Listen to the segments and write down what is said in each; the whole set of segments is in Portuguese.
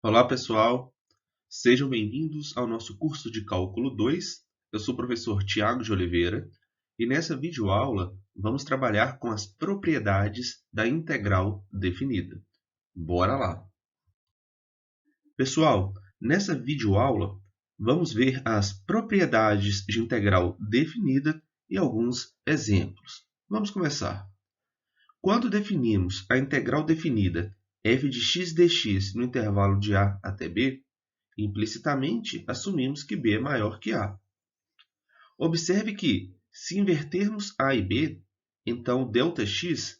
Olá, pessoal. Sejam bem-vindos ao nosso curso de Cálculo 2. Eu sou o professor Tiago de Oliveira e nessa videoaula vamos trabalhar com as propriedades da integral definida. Bora lá! Pessoal, nessa videoaula vamos ver as propriedades de integral definida e alguns exemplos. Vamos começar. Quando definimos a integral definida f de x dx no intervalo de a até b, implicitamente assumimos que b é maior que a. Observe que, se invertermos a e b, então ΔX,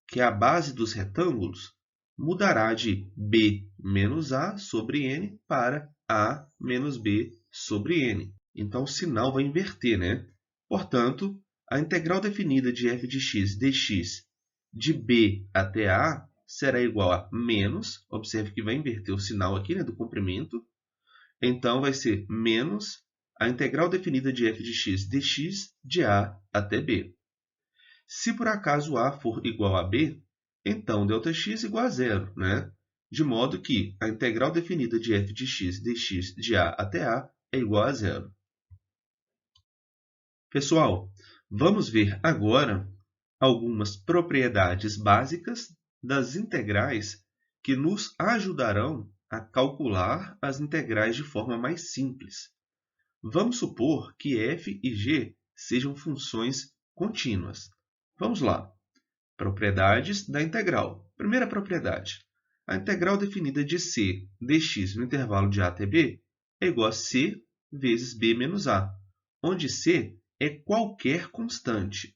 que é a base dos retângulos, mudará de b menos a sobre n para a menos b sobre n. Então o sinal vai inverter, né? Portanto, a integral definida de f de x dx de b até a será igual a menos, observe que vai inverter o sinal aqui, né, do comprimento, então vai ser menos a integral definida de f de x dx de a até b. Se por acaso a for igual a b, então ΔX igual a zero, né? De modo que a integral definida de f de x dx de a até a é igual a zero. Pessoal, vamos ver agora algumas propriedades básicas das integrais que nos ajudarão a calcular as integrais de forma mais simples. Vamos supor que f e g sejam funções contínuas. Vamos lá. Propriedades da integral. Primeira propriedade. A integral definida de c dx no intervalo de a até b é igual a c vezes b menos a, onde c é qualquer constante.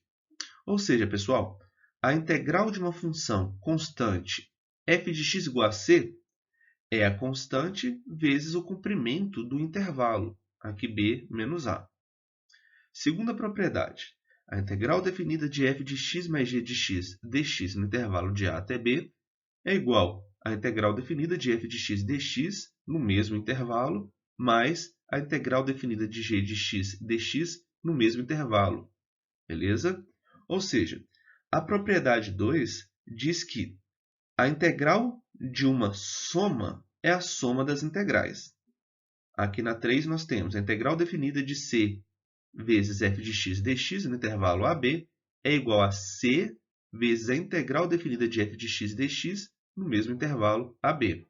Ou seja, pessoal, a integral de uma função constante f de x igual a c é a constante vezes o comprimento do intervalo, aqui b menos a. Segunda propriedade. A integral definida de f de x mais g de x dx no intervalo de a até b é igual à integral definida de f de x dx no mesmo intervalo mais a integral definida de g de x dx no mesmo intervalo. Beleza? Ou seja, a propriedade 2 diz que a integral de uma soma é a soma das integrais. Aqui na 3 nós temos a integral definida de c vezes f de x dx no intervalo AB é igual a c vezes a integral definida de f de x dx no mesmo intervalo AB,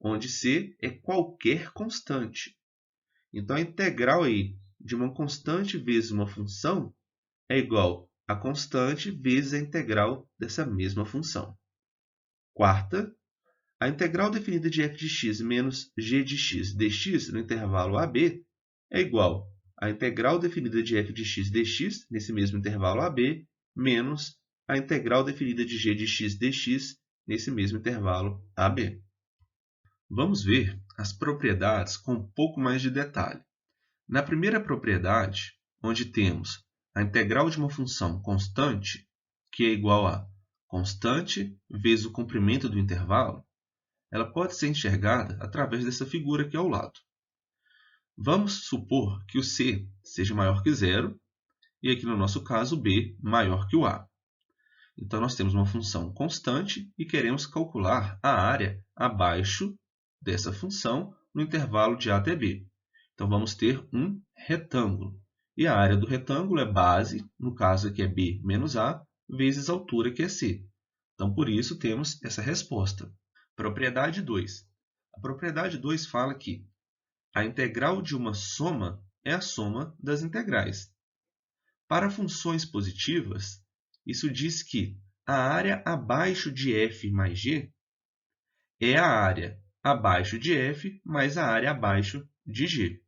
onde c é qualquer constante. Então, a integral aí de uma constante vezes uma função é igual a constante vezes a integral dessa mesma função. Quarta, a integral definida de f de x menos g de x dx no intervalo AB é igual à integral definida de f de x dx nesse mesmo intervalo AB menos a integral definida de g de x dx nesse mesmo intervalo AB. Vamos ver as propriedades com um pouco mais de detalhe. Na primeira propriedade, onde temos a integral de uma função constante, que é igual a constante vezes o comprimento do intervalo, ela pode ser enxergada através dessa figura aqui ao lado. Vamos supor que o c seja maior que zero e aqui no nosso caso o b maior que o a. Então nós temos uma função constante e queremos calcular a área abaixo dessa função no intervalo de a até b. Então vamos ter um retângulo. E a área do retângulo é base, no caso aqui é b menos a, vezes a altura que é c. Então por isso temos essa resposta. Propriedade 2. A propriedade 2 fala que a integral de uma soma é a soma das integrais. Para funções positivas, isso diz que a área abaixo de f mais g é a área abaixo de f mais a área abaixo de g.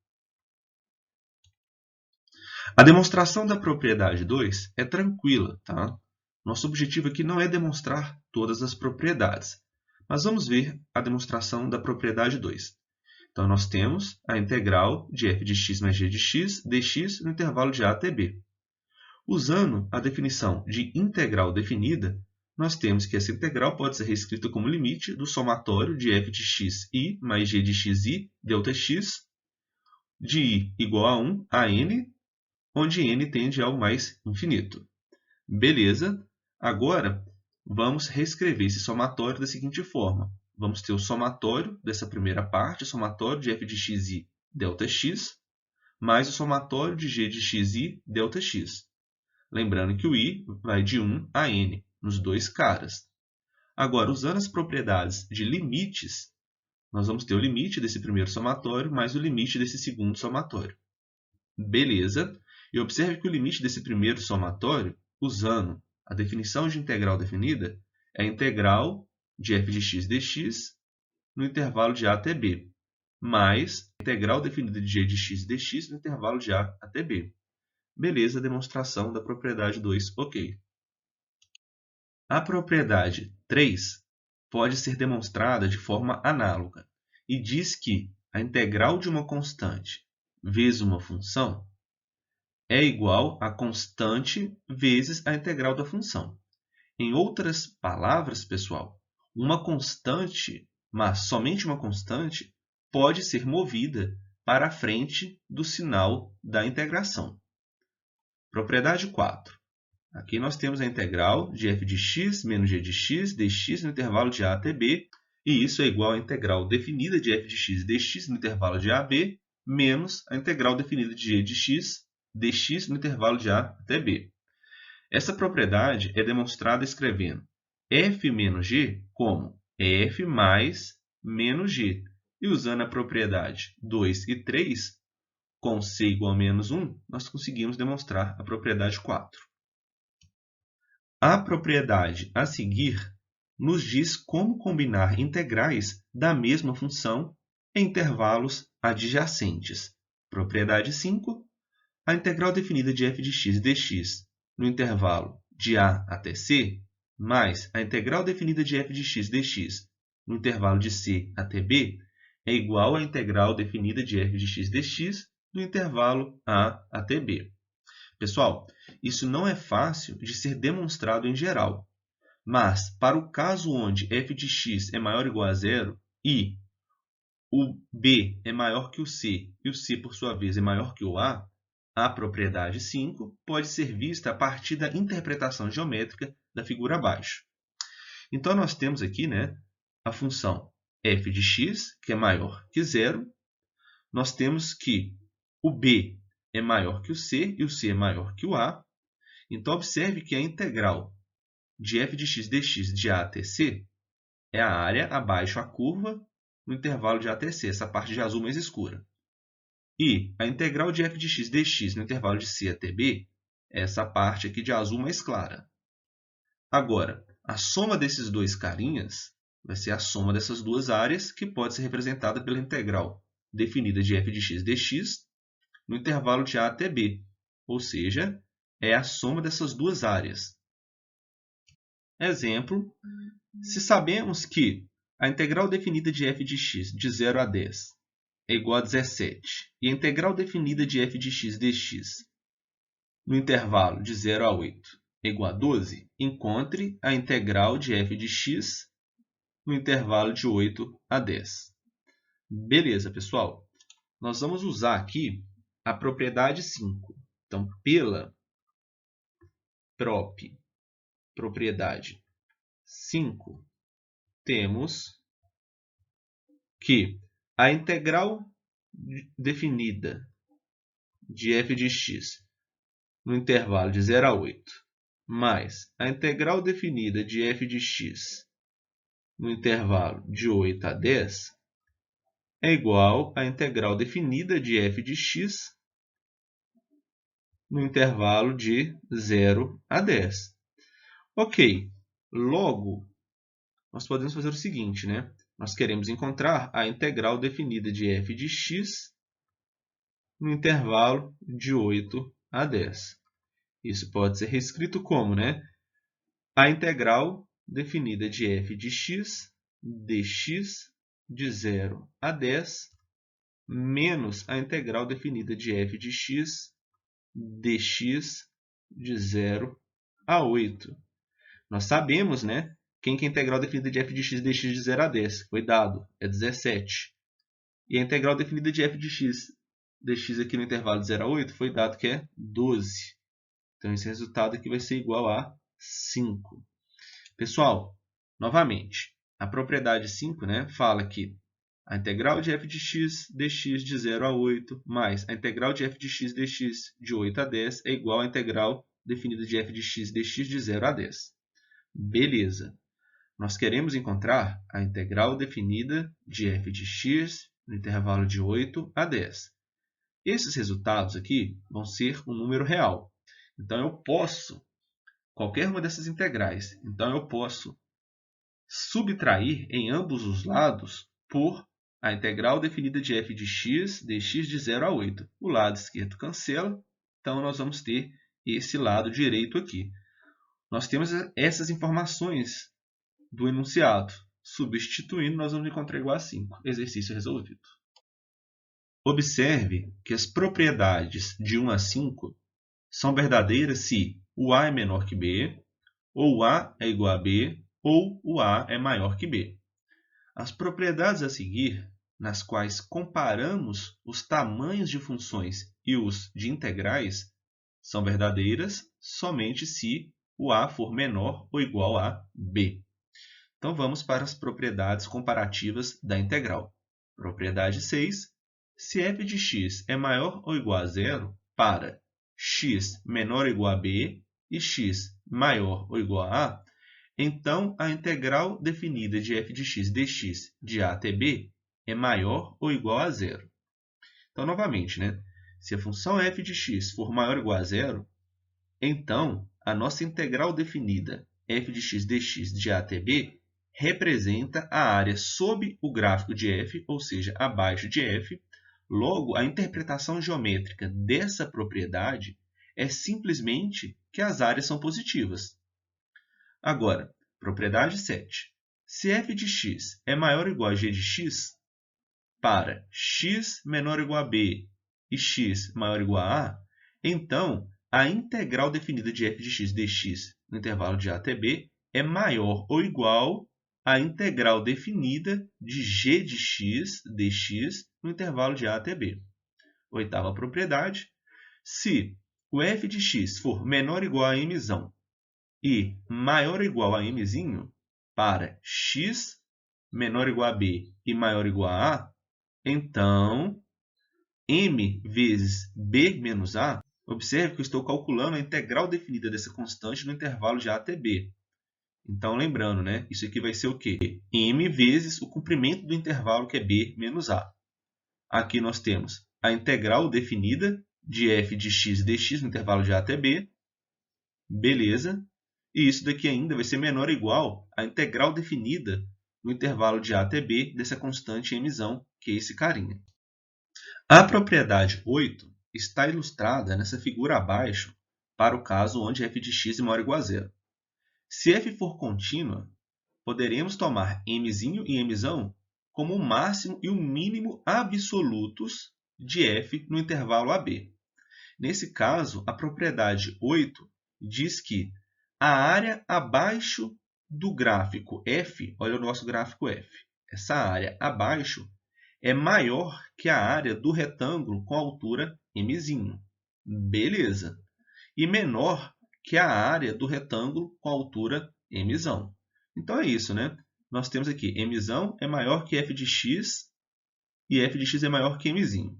A demonstração da propriedade 2 é tranquila, tá? Nosso objetivo aqui não é demonstrar todas as propriedades, mas vamos ver a demonstração da propriedade 2. Então, nós temos a integral de f de x mais g de x dx no intervalo de a até b. Usando a definição de integral definida, nós temos que essa integral pode ser reescrita como limite do somatório de f de xi mais g de xi ΔX de i igual a 1 a n, onde n tende ao mais infinito. Beleza? Agora, vamos reescrever esse somatório da seguinte forma. vamos ter o somatório dessa primeira parte, o somatório de f de x i ΔX, mais o somatório de g de x i ΔX. Lembrando que o i vai de 1 a n, nos dois caras. Agora, usando as propriedades de limites, nós vamos ter o limite desse primeiro somatório mais o limite desse segundo somatório. Beleza? E observe que o limite desse primeiro somatório, usando a definição de integral definida, é a integral de f de x dx no intervalo de a até b, mais a integral definida de g de x dx no intervalo de a até b. Beleza, demonstração da propriedade 2, ok. A propriedade 3 pode ser demonstrada de forma análoga e diz que a integral de uma constante vezes uma função é igual a constante vezes a integral da função. Em outras palavras, pessoal, uma constante, mas somente uma constante, pode ser movida para a frente do sinal da integração. Propriedade 4. Aqui nós temos a integral de f de x menos g de x dx no intervalo de a até b, e isso é igual à integral definida de f de x dx no intervalo de a a b, menos a integral definida de g de x dx no intervalo de a até b. Essa propriedade é demonstrada escrevendo f menos g como f mais menos g, e usando a propriedade 2 e 3, com c igual a menos 1, nós conseguimos demonstrar a propriedade 4. A propriedade a seguir nos diz como combinar integrais da mesma função em intervalos adjacentes. Propriedade 5. A integral definida de f de x dx no intervalo de a até c, mais a integral definida de f de x dx no intervalo de c até b, é igual à integral definida de f de x dx no intervalo a até b. Pessoal, isso não é fácil de ser demonstrado em geral, mas para o caso onde f de x é maior ou igual a zero e o b é maior que o c e o c, por sua vez, é maior que o a propriedade 5 pode ser vista a partir da interpretação geométrica da figura abaixo. Então, nós temos aqui, a função f de x, que é maior que zero. Nós temos que o b é maior que o c e o c é maior que o a. Então, observe que a integral de f de x dx de a até c é a área abaixo a curva no intervalo de a até c, essa parte de azul mais escura. E a integral de f de x dx no intervalo de c até b é essa parte aqui de azul mais clara. Agora, a soma desses dois carinhas vai ser a soma dessas duas áreas, que pode ser representada pela integral definida de f de x dx no intervalo de a até b, ou seja, é a soma dessas duas áreas. Exemplo, se sabemos que a integral definida de f de x de 0 a 10 é igual a 17, e a integral definida de f de x dx no intervalo de 0 a 8 é igual a 12, encontre a integral de f de x no intervalo de 8 a 10. Beleza, pessoal? Nós vamos usar aqui a propriedade 5. Então, pela propriedade 5, temos que a integral definida de f de x no intervalo de 0 a 8 mais a integral definida de f de x no intervalo de 8 a 10 é igual à integral definida de f de x no intervalo de 0 a 10. Ok, logo, nós podemos fazer o seguinte, Nós queremos encontrar a integral definida de f de x no intervalo de 8 a 10. Isso pode ser reescrito como, a integral definida de f de x dx de 0 a 10 menos a integral definida de f de x dx de 0 a 8. Nós sabemos, quem que é a integral definida de f de x dx de 0 a 10? Foi dado, é 17. E a integral definida de f de x dx aqui no intervalo de 0 a 8 foi dado que é 12. Então, esse resultado aqui vai ser igual a 5. Pessoal, novamente, a propriedade 5, né, fala que a integral de f de x dx de 0 a 8 mais a integral de f de x dx de 8 a 10 é igual à integral definida de f de x dx de 0 a 10. Beleza. Nós queremos encontrar a integral definida de f de x no intervalo de 8 a 10. Esses resultados aqui vão ser um número real. Então, eu posso, qualquer uma dessas integrais, então eu posso subtrair em ambos os lados por a integral definida de f de x dx de 0 a 8. O lado esquerdo cancela, então nós vamos ter esse lado direito aqui. Nós temos essas informações do enunciado. Substituindo, nós vamos encontrar igual a 5. Exercício resolvido. Observe que as propriedades de 1 a 5 são verdadeiras se o A é menor que B, ou o A é igual a B, ou o A é maior que B. As propriedades a seguir, nas quais comparamos os tamanhos de funções e os de integrais, são verdadeiras somente se o A for menor ou igual a B. Então, vamos para as propriedades comparativas da integral. Propriedade 6. Se f de x é maior ou igual a zero para x menor ou igual a b e x maior ou igual a a, então a integral definida de f de x dx de a até b é maior ou igual a zero. Então, novamente, né? Se a função f de x for maior ou igual a zero, então a nossa integral definida f de x dx de a até b representa a área sob o gráfico de f, ou seja, abaixo de f. Logo, a interpretação geométrica dessa propriedade é simplesmente que as áreas são positivas. Agora, propriedade 7. Se f de x é maior ou igual a g de x, para x menor ou igual a b e x maior ou igual a a, então a integral definida de f de x dx no intervalo de a até b é maior ou igual à integral definida de g de x dx no intervalo de a até b. Oitava propriedade. Se o f de x for menor ou igual a m e maior ou igual a m para x menor ou igual a b e maior ou igual a a, então m vezes b menos a, observe que eu estou calculando a integral definida dessa constante no intervalo de a até b. Então, lembrando, né? Isso aqui vai ser o quê? M vezes o comprimento do intervalo, que é b menos a. Aqui nós temos a integral definida de f de x dx no intervalo de a até b. Beleza. E isso daqui ainda vai ser menor ou igual à integral definida no intervalo de a até b dessa constante m, que é esse carinha. A propriedade 8 está ilustrada nessa figura abaixo para o caso onde f de x é maior ou igual a zero. Se f for contínua, poderemos tomar m e m como o máximo e o mínimo absolutos de f no intervalo AB. Nesse caso, a propriedade 8 diz que a área abaixo do gráfico f, olha o nosso gráfico f, essa área abaixo é maior que a área do retângulo com a altura m. Beleza. E menor que a área do retângulo com a altura m. Então, é isso, né? Nós temos aqui m é maior que f de x e f de x é maior que m.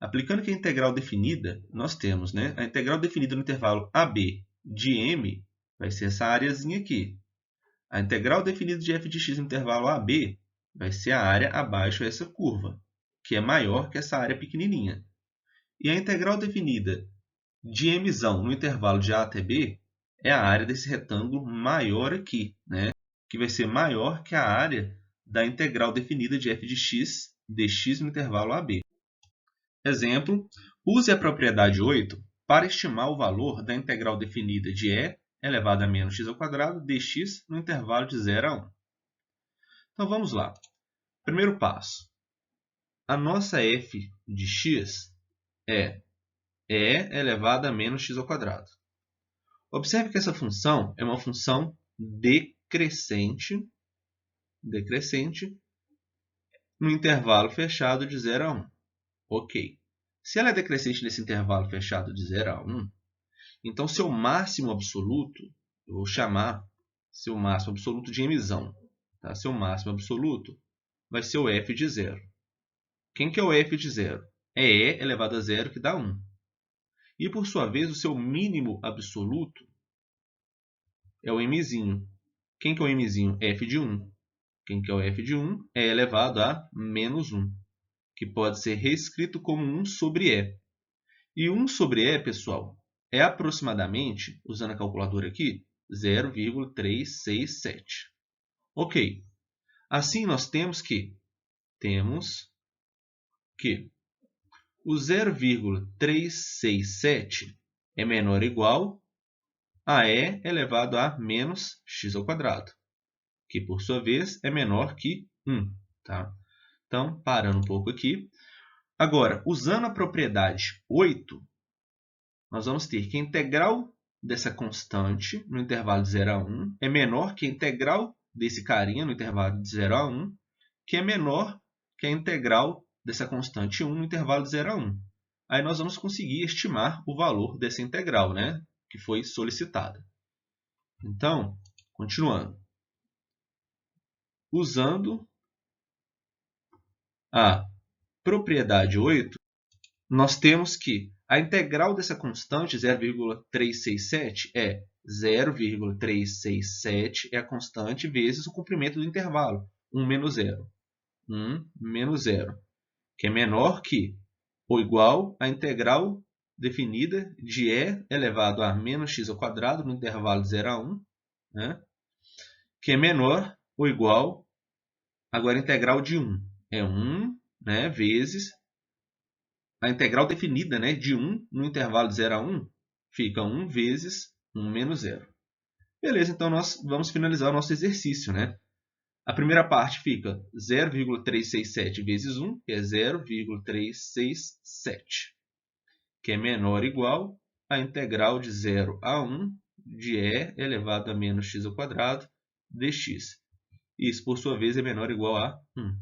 Aplicando aqui a integral definida, nós temos, né, a integral definida no intervalo AB de m vai ser essa areazinha aqui. A integral definida de f de x no intervalo AB vai ser a área abaixo dessa curva, que é maior que essa área pequenininha. E a integral definida de m no intervalo de a até b é a área desse retângulo maior aqui, né? Que vai ser maior que a área da integral definida de f de x dx no intervalo AB. Exemplo, use a propriedade 8 para estimar o valor da integral definida de e elevado a menos x ao quadrado dx no intervalo de 0 a 1. Então, vamos lá. Primeiro passo. A nossa f de x é e elevado a menos x ao quadrado. Observe que essa função é uma função decrescente no intervalo fechado de 0 a 1. Ok. Se ela é decrescente nesse intervalo fechado de 0 a 1, então seu máximo absoluto, eu vou chamar seu máximo absoluto de m. tá? Seu máximo absoluto vai ser o f de 0. Quem que é o f de 0? É e elevado a 0, que dá 1. E, por sua vez, o seu mínimo absoluto é o mzinho. Quem que é o mzinho? F de 1. Quem que é o f de 1? É elevado a menos 1, que pode ser reescrito como 1 sobre e. E 1 sobre e, pessoal, é aproximadamente, usando a calculadora aqui, 0,367. Ok. Assim, nós temos que o 0,367 é menor ou igual a e elevado a menos x ao quadrado, que, por sua vez, é menor que 1. Tá? Então, parando um pouco aqui. Agora, usando a propriedade 8, nós vamos ter que a integral dessa constante no intervalo de 0 a 1 é menor que a integral desse carinha no intervalo de 0 a 1, que é menor que a integral dessa constante 1 no intervalo de 0 a 1. Aí nós vamos conseguir estimar o valor dessa integral, né, que foi solicitada. Então, continuando. Usando a propriedade 8, nós temos que a integral dessa constante 0,367 é 0,367 é a constante vezes o comprimento do intervalo, 1 menos 0. 1 menos 0, que é menor que ou igual à integral definida de e elevado a menos x ao quadrado no intervalo de 0 a 1, né? Que é menor ou igual, agora a integral de 1. É 1, né, vezes a integral definida, né, de 1 no intervalo de 0 a 1, fica 1 vezes 1 menos 0. Beleza, então nós vamos finalizar o nosso exercício, né? A primeira parte fica 0,367 vezes 1, que é 0,367, que é menor ou igual à integral de 0 a 1 de e elevado a menos x ao quadrado dx. Isso, por sua vez, é menor ou igual a 1.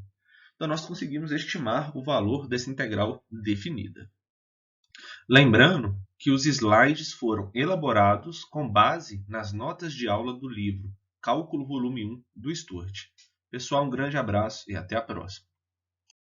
Então, nós conseguimos estimar o valor dessa integral definida. Lembrando que os slides foram elaborados com base nas notas de aula do livro Cálculo Volume 1 do Sturt. Pessoal, um grande abraço e até a próxima.